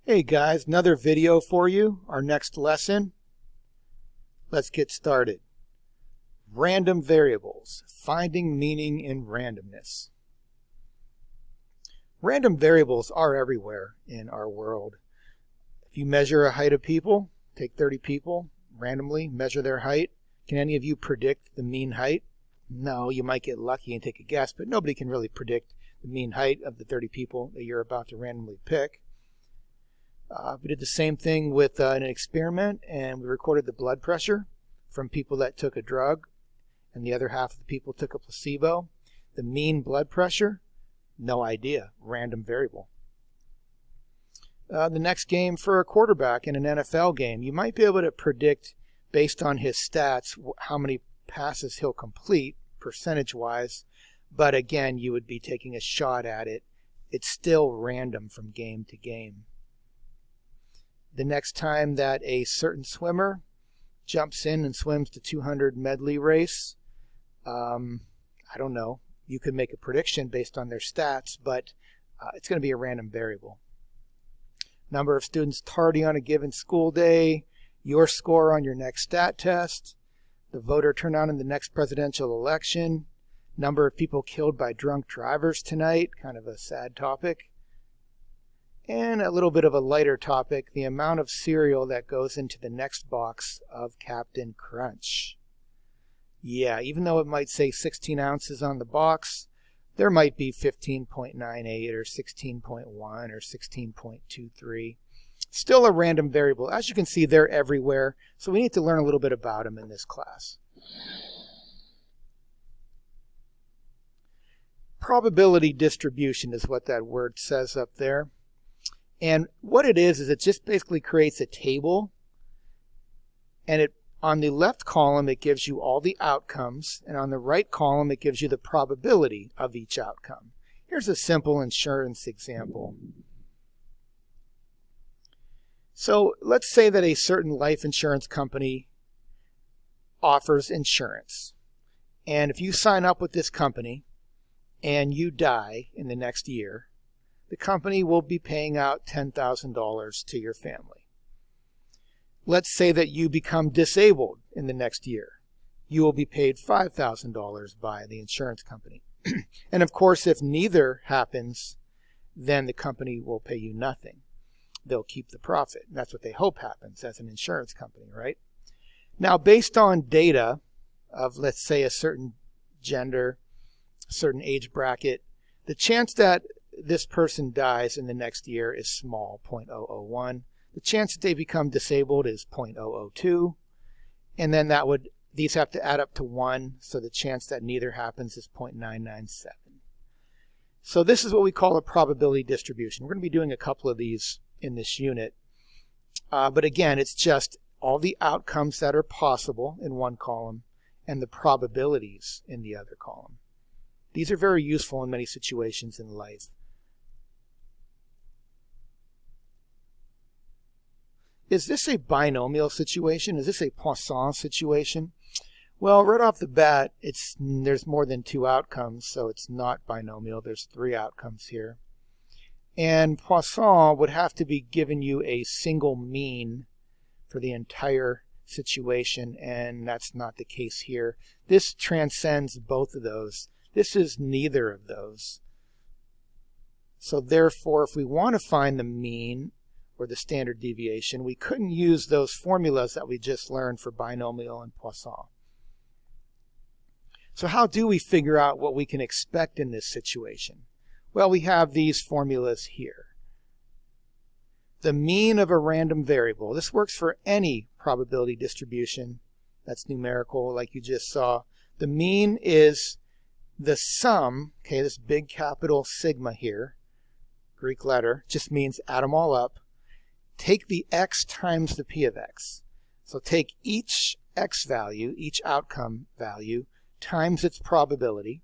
Hey guys, another video for you, our next lesson. Let's get started. Random variables, finding meaning in randomness. Random variables are everywhere in our world. If you measure a height of people, take 30 people, randomly measure their height. Can any of you predict the mean height? No, you might get lucky and take a guess, but nobody can really predict the mean height of the 30 people that you're about to randomly pick. We did the same thing with an experiment, and we recorded the blood pressure from people that took a drug, and the other half of the people took a placebo. The mean blood pressure, no idea, random variable. The next game for a quarterback in an NFL game, you might be able to predict based on his stats how many passes he'll complete percentage-wise, but again, you would be taking a shot at it. It's still random from game to game. The next time that a certain swimmer jumps in and swims the 200 medley race, I don't know. You could make a prediction based on their stats, but it's going to be a random variable. Number of students tardy on a given school day, your score on your next stat test, the voter turnout in the next presidential election, number of people killed by drunk drivers tonight, kind of a sad topic. And a little bit of a lighter topic, the amount of cereal that goes into the next box of Captain Crunch. Yeah, even though it might say 16 ounces on the box, there might be 15.98 or 16.1 or 16.23. Still a random variable. As you can see, they're everywhere, so we need to learn a little bit about them in this class. Probability distribution is what that word says up there. And what it is it just basically creates a table, and on the left column it gives you all the outcomes, and on the right column it gives you the probability of each outcome. Here's a simple insurance example. So let's say that a certain life insurance company offers insurance, and if you sign up with this company and you die in the next year, the company will be paying out $10,000 to your family. Let's say that you become disabled in the next year. You will be paid $5,000 by the insurance company. And of course, if neither happens, then the company will pay you nothing. They'll keep the profit. That's what they hope happens as an insurance company, right? Now, based on data of, let's say, a certain gender, a certain age bracket, the chance that this person dies in the next year is small, 0.001. The chance that they become disabled is 0.002. And then these have to add up to 1, so the chance that neither happens is 0.997. So this is what we call a probability distribution. We're going to be doing a couple of these in this unit. But again, it's just all the outcomes that are possible in one column and the probabilities in the other column. These are very useful in many situations in life. Is this a binomial situation? Is this a Poisson situation? Well, right off the bat, there's more than 2 outcomes, so it's not binomial. There's 3 outcomes here. And Poisson would have to be giving you a single mean for the entire situation, and that's not the case here. This transcends both of those. This is neither of those. So therefore, if we want to find the mean or the standard deviation, we couldn't use those formulas that we just learned for binomial and Poisson. So how do we figure out what we can expect in this situation? Well, we have these formulas here. The mean of a random variable. This works for any probability distribution that's numerical, like you just saw. The mean is the sum, okay, this big capital sigma here, Greek letter, just means add them all up. Take the x times the p of x. So take each x value, each outcome value, times its probability,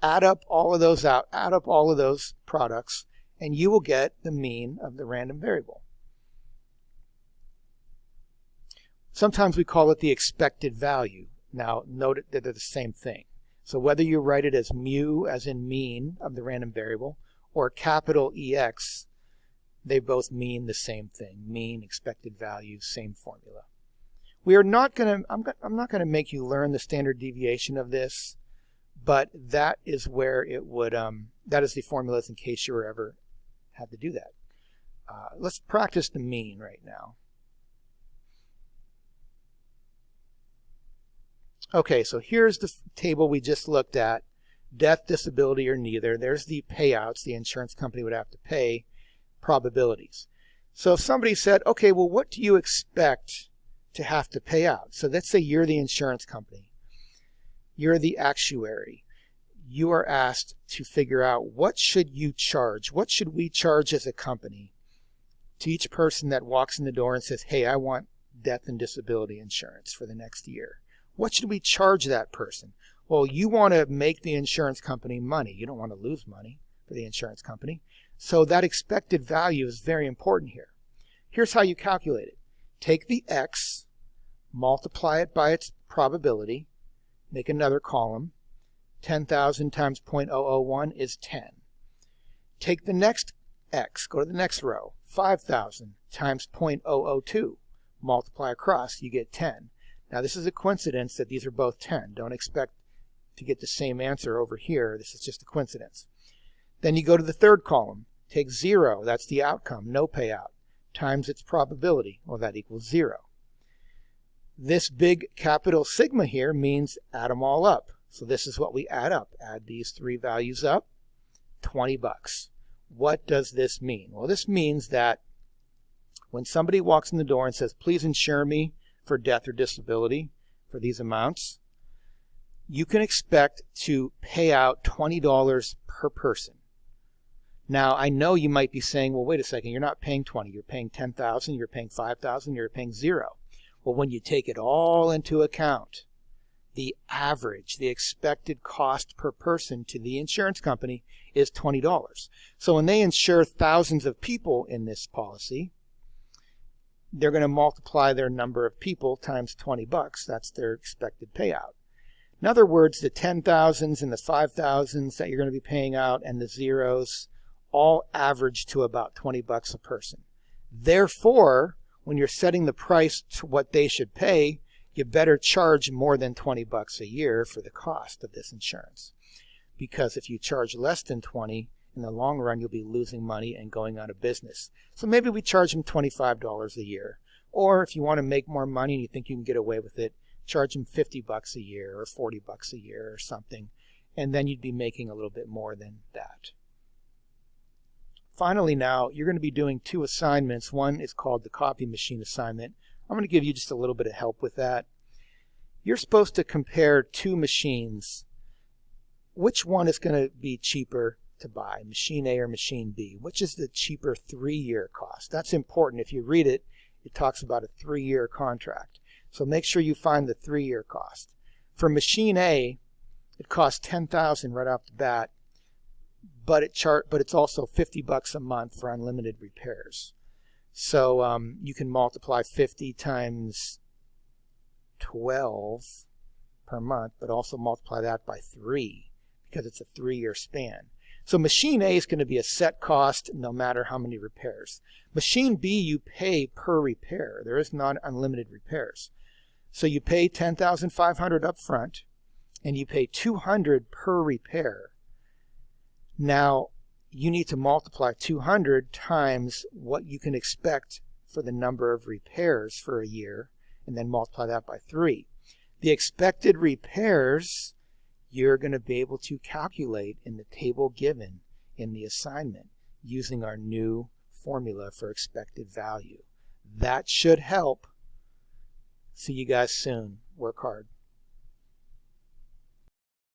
add up all of those out, add up all of those products, and you will get the mean of the random variable. Sometimes we call it the expected value. Now note that they're the same thing. So whether you write it as mu, as in mean of the random variable, or capital EX, They both mean the same thing. Mean, expected value, same formula. We are not going to, I'm not going to make you learn the standard deviation of this, but that is where it would, that is the formulas in case you were ever had to do that. Let's practice the mean right now. Okay, so here's the table we just looked at. Death, disability, or neither. There's the payouts the insurance company would have to pay, probabilities. So if somebody said, okay, well, what do you expect to have to pay out? So let's say you're the insurance company. You're the actuary. You are asked to figure out what should you charge? What should we charge as a company to each person that walks in the door and says, hey, I want death and disability insurance for the next year? What should we charge that person? Well, you want to make the insurance company money. You don't want to lose money for the insurance company. So that expected value is very important here. Here's how you calculate it. Take the X, multiply it by its probability, make another column. 10,000 times 0.001 is 10. Take the next X, go to the next row. 5,000 times 0.002, multiply across, you get 10. Now this is a coincidence that these are both 10. Don't expect to get the same answer over here. This is just a coincidence. Then you go to the third column. Take 0, that's the outcome, no payout, times its probability. Well, that equals 0. This big capital sigma here means add them all up. So this is what we add up. Add these three values up, 20 bucks. What does this mean? Well, this means that when somebody walks in the door and says, please insure me for death or disability for these amounts, you can expect to pay out $20 per person. Now, I know you might be saying, well, wait a second, you're not paying 20, you're paying 10,000, you're paying 5,000, you're paying 0. Well, when you take it all into account, the average, the expected cost per person to the insurance company is $20. So when they insure thousands of people in this policy, they're going to multiply their number of people times 20 bucks. That's their expected payout. In other words, the 10,000s and the 5,000s that you're going to be paying out and the zeros all average to about 20 bucks a person. Therefore, when you're setting the price to what they should pay, you better charge more than 20 bucks a year for the cost of this insurance. Because if you charge less than 20, in the long run, you'll be losing money and going out of business. So maybe we charge them $25 a year. Or if you want to make more money and you think you can get away with it, charge them 50 bucks a year or 40 bucks a year or something. And then you'd be making a little bit more than that. Finally now, you're going to be doing 2 assignments. One is called the copy machine assignment. I'm going to give you just a little bit of help with that. You're supposed to compare 2 machines. Which one is going to be cheaper to buy, machine A or machine B? Which is the cheaper 3-year cost? That's important. If you read it, it talks about a 3-year contract. So make sure you find the 3-year cost. For machine A, it costs $10,000 right off the bat, but it's also 50 bucks a month for unlimited repairs. So you can multiply 50 times 12 per month, but also multiply that by 3 because it's a 3-year span. So machine A is going to be a set cost no matter how many repairs. Machine B, you pay per repair. There is not unlimited repairs. So you pay $10,500 up front, and you pay $200 per repair. Now, you need to multiply 200 times what you can expect for the number of repairs for a year, and then multiply that by 3. The expected repairs you're going to be able to calculate in the table given in the assignment using our new formula for expected value. That should help. See you guys soon. Work hard.